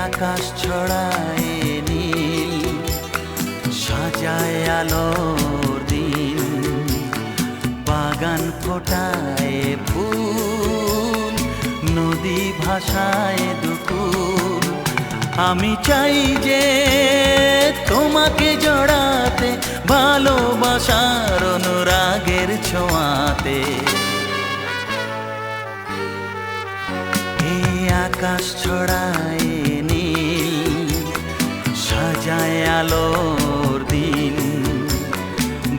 আকাশ ছড়ায় নীল, সাজায় আলোর দিন, বাগান ফোটায় ফুল, নদী ভাসায় দুকুল। আমি চাই যে তোমাকে জড়াতে, ভালোবাসার অনুরাগের ছোঁয়াতে। আকাশ ছড়ায় নীল, সাজায় আলোর দিন,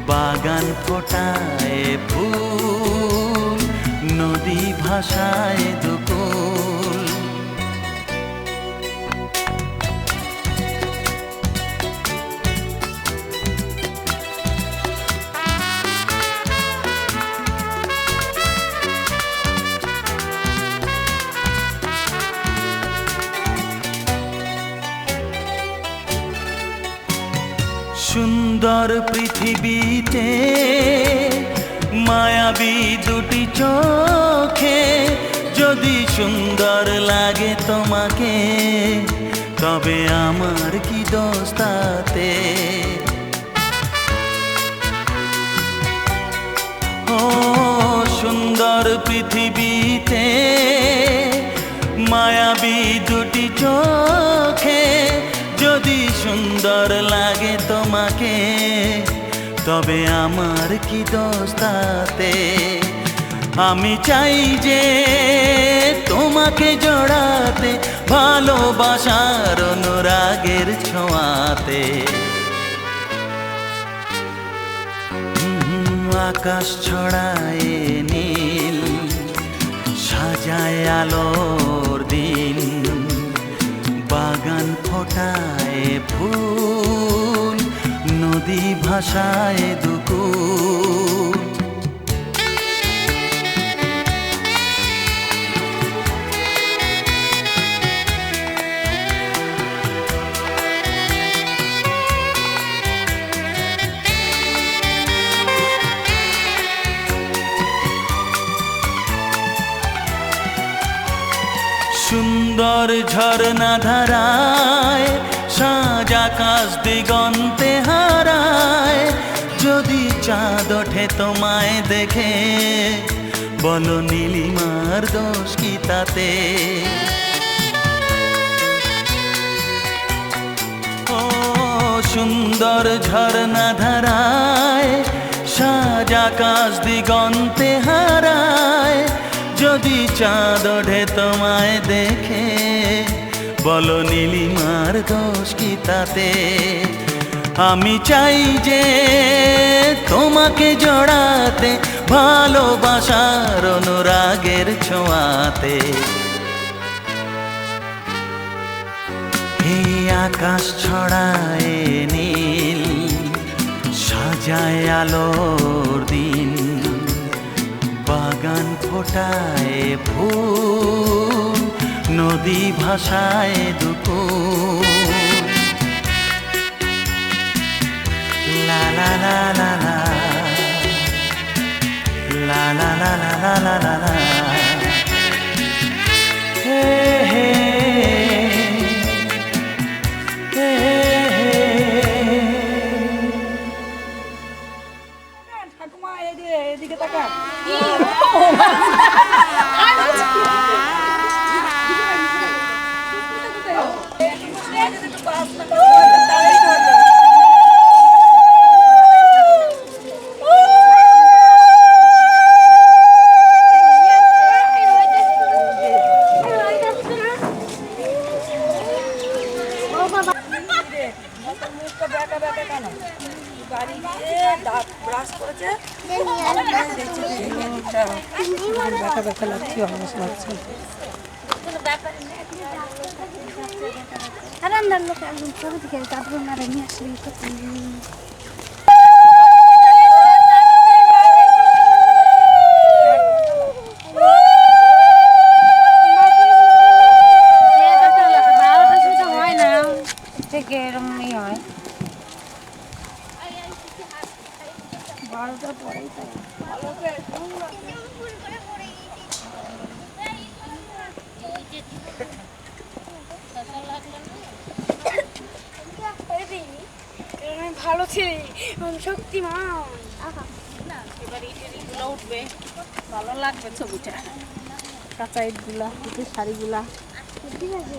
বাগান ফোটায় ফুল, নদী ভাসায় দুকুল। সুন্দর পৃথিবীতে মায়াবী দুটি চোখে, যদি সুন্দর লাগে তোমাকে, তবে আমার কি দোষ তাতে? ও সুন্দর পৃথিবীতে মায়াবী দুটি চোখে, যদি সুন্দর লাগে তোমাকে, তবে আমার কি দোষ তাতে? আমি চাই যে তোমাকে জড়াতে, ভালোবাসার অনুরাগের ছোঁয়াতে। আকাশ ছড়ায় নীল, সাজায় আলোর দিন, বাগান ফোটায় ফুল, নদী ভাসায় দুকুল। সুন্দর ঝরনা ধারায়, সাজ আকাশ দিগন্তে হারায়, যদি চাঁদ ওঠে তোমায় দেখে, বলো নীলিমার দোষ কি তাতে? ও সুন্দর ঝরনা ধারায়, সাজ আকাশ দিগন্তে হারায়, যদি চাঁদ ওঠে তোমায় দেখে, বলো নীলিমার দোষ কি তাতে? আমি চাই যে তোমাকে জড়াতে, ভালোবাসার অনুরাগের ছোঁয়াতে। এই আকাশ ছড়ায় নীল, সাজায় আলোর দিন, বাগান ফোটায় ফুল, নদী ভাসায় দুকুল। লা লা লা লা লা, লা লা লা লা লা লা লা, হে হে হে ঠাকুমা এদিকে তাকা। ব্যথা লাগছে, অবশ্য লাগছে। রান্নার লোক একদম ছবি থেকে তারপর মারা নিয়ে আসলে হয় না থেকে এরকমই হয়। 12টার পরেই তাই ভালো ছেলে, আমি শক্তিমান। না এবার ইটের ইটগুলো উঠবে, ভালো লাগবে ছবিটা। কাঁচা ইটগুলা, ইটের শাড়িগুলা। ঠিক আছে।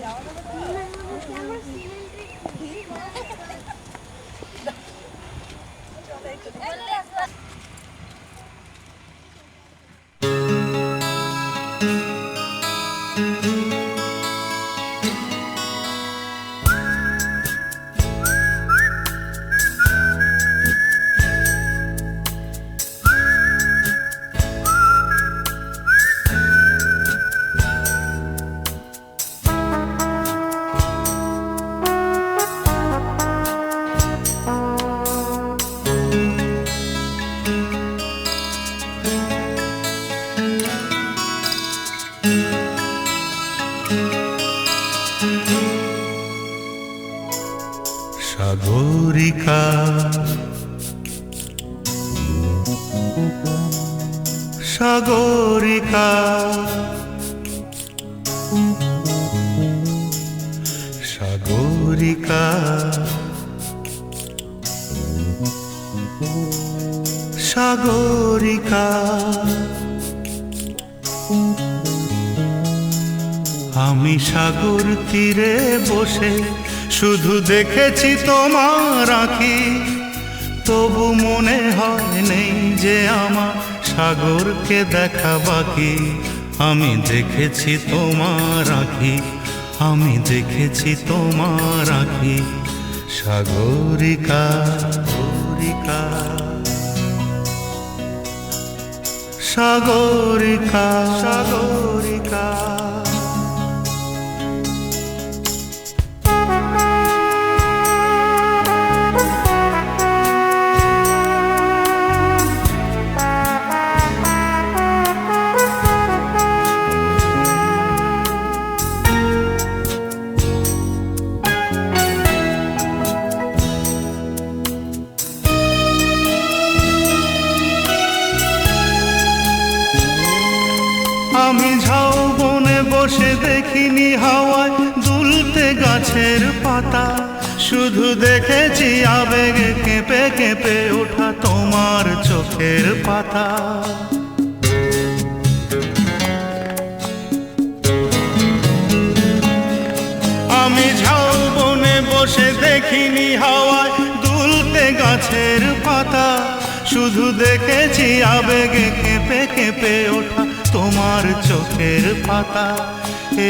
সাগরিকা সাগরিকা সাগরিকা সাগরিকা আমি সাগর তীরে বসে শুধু দেখেছি তোমার আঁখি, তবু মনে হয় নেই যে আমার সাগরকে দেখা বাকি। আমি দেখেছি তোমার আঁখি, আমি দেখেছি তোমার আঁখি। সাগরিকা সাগরিকা সাগরিকা সাগরিকা আমি ঝাউবনে বসে দেখিনি হাওয়ায় দুলতে গাছের পাতা, শুধু দেখেছি আবেগে কেঁপে কেঁপে ওঠা তোমার চোখের পাতা। আমি ঝাউবনে বসে দেখিনি হাওয়ায় দুলতে গাছের পাতা, শুধু দেখেছি আবেগে কেঁপে কেঁপে ওঠা তোমার চোখের পাতা।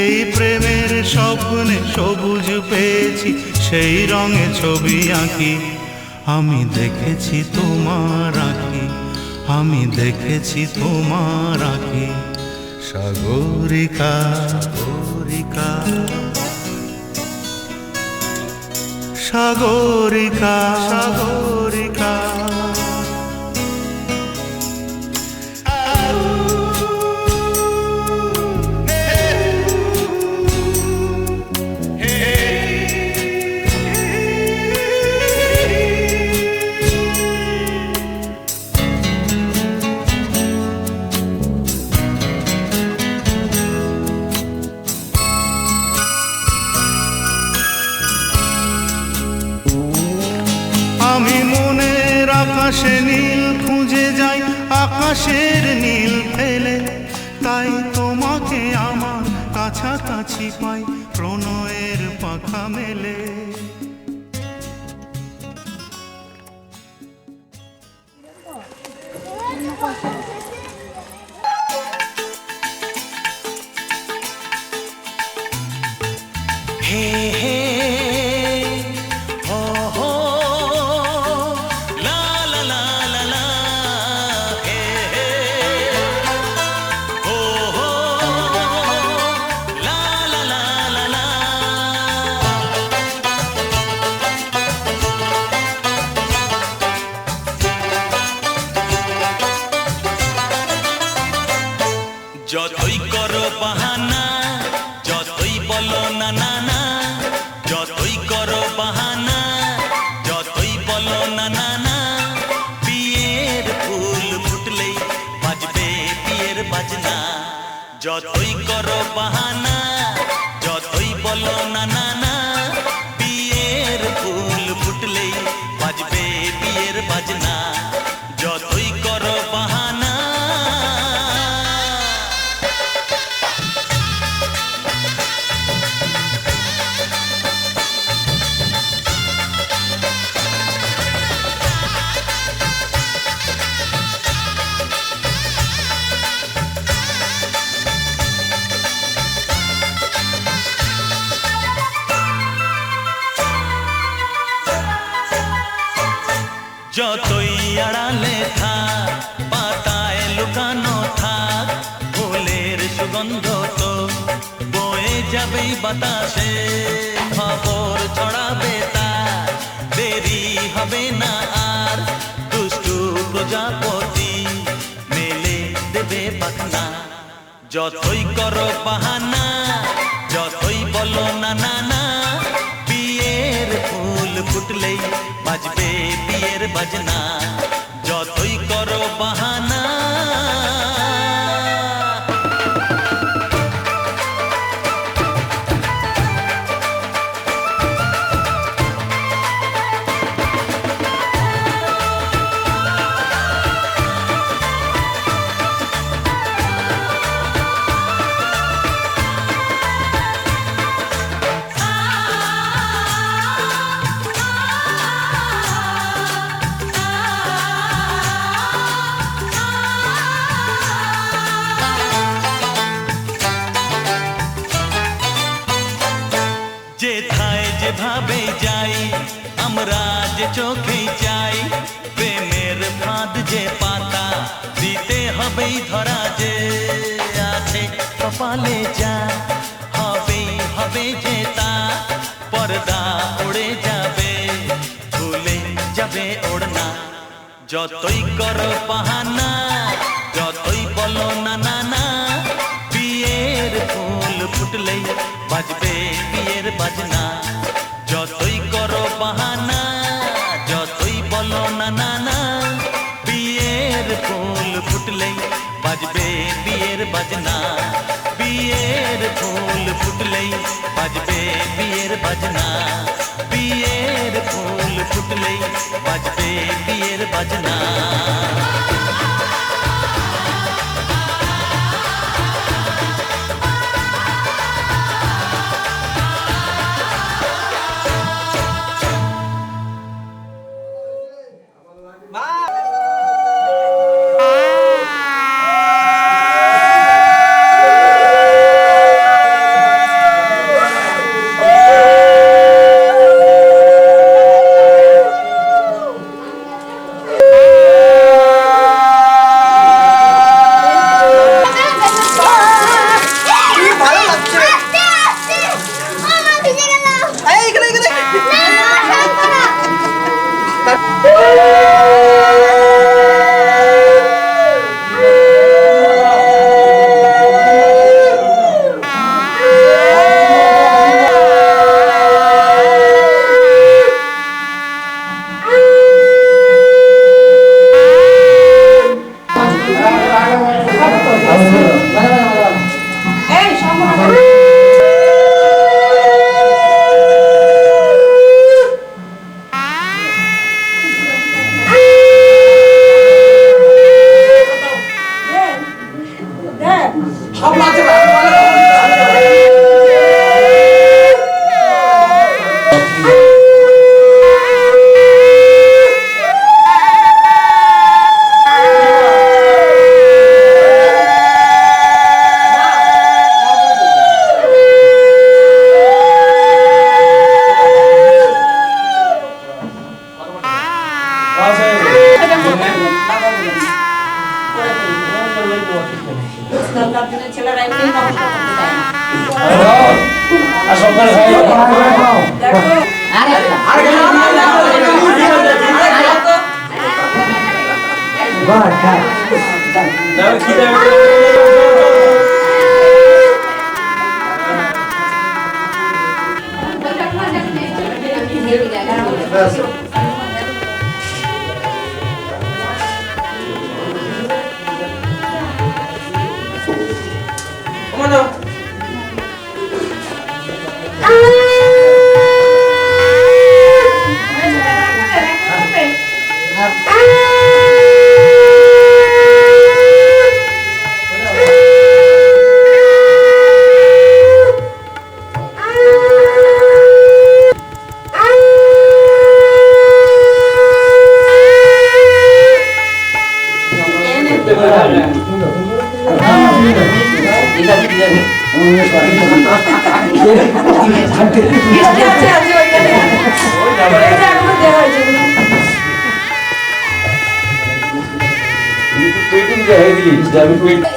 এই প্রেমের স্বপ্নে সবুজ পেয়েছি, সেই রঙে ছবি আঁকি। আমি দেখেছি তোমার আঁকি, আমি দেখেছি তোমার আঁকি। সাগরিকা সাগরিকা সাগরিকা সাগরিকা আমি মনের আকাশে নীল খুঁজে যাই, আকাশের নীল ফেলে, তাই তোমাকে আমার কাছাকাছি পাই প্রণয়ের পাখা মেলে। হে হে যতই করো বাহানা, যতই বলো না না না, যতই করো বাহানা, যতই বলো না না না, বিয়ের ফুল ফুটলেই বাজবে বিয়ের বাজনা। যতই করো বাহানা, যতই বলো না না না, বিয়ের ফুল ফুটলেই বাজবে যতই আড়ালে থাক পাতায় লুকানো থাক ফুলের সুগন্ধ তো বয়ে যাবেই বাতাসে খবর ছড়াবে তার দেরি হবে না আর দুষ্টু প্রজাপতি মেলে দেবে পাখনা যতই করো বাহানা যতই বলো না না না বিয়ের ফুল ফুটলেই বাজবে বিয়ের বাজনা যতই করো বাহানা যেথায় যেভাবে যাই আমরা যে চোখেই চাই প্রেমের ফাঁদ যে পাতা দিতে হবেই ধরা যে আছে কপালে যা হবেই হবে যে তা পর্দা উড়ে যাবে ভুলে যাবে ওড়না যতই করো বাহানা যতই বলো না না না বিয়ের ফুল ফুটলেই বাজবে বিয়ের বাজনা যতই করো বাহানা যতই বলো না না না বিয়ের ফুল ফুটলেই বাজবে বিয়ের বাজনা বিয়ের ফুল ফুটলেই বাজবে বিয়ের বাজনা বিয়ের ফুল ফুটলেই বাজবে বিয়ের বাজনা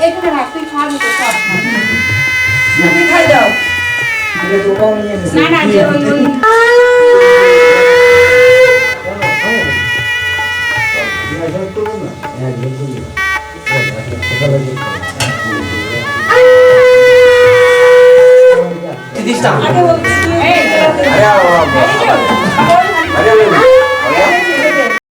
এখানে রাখ, তুই খাবি তো সব। তুমি খাই দাও না না যে ওই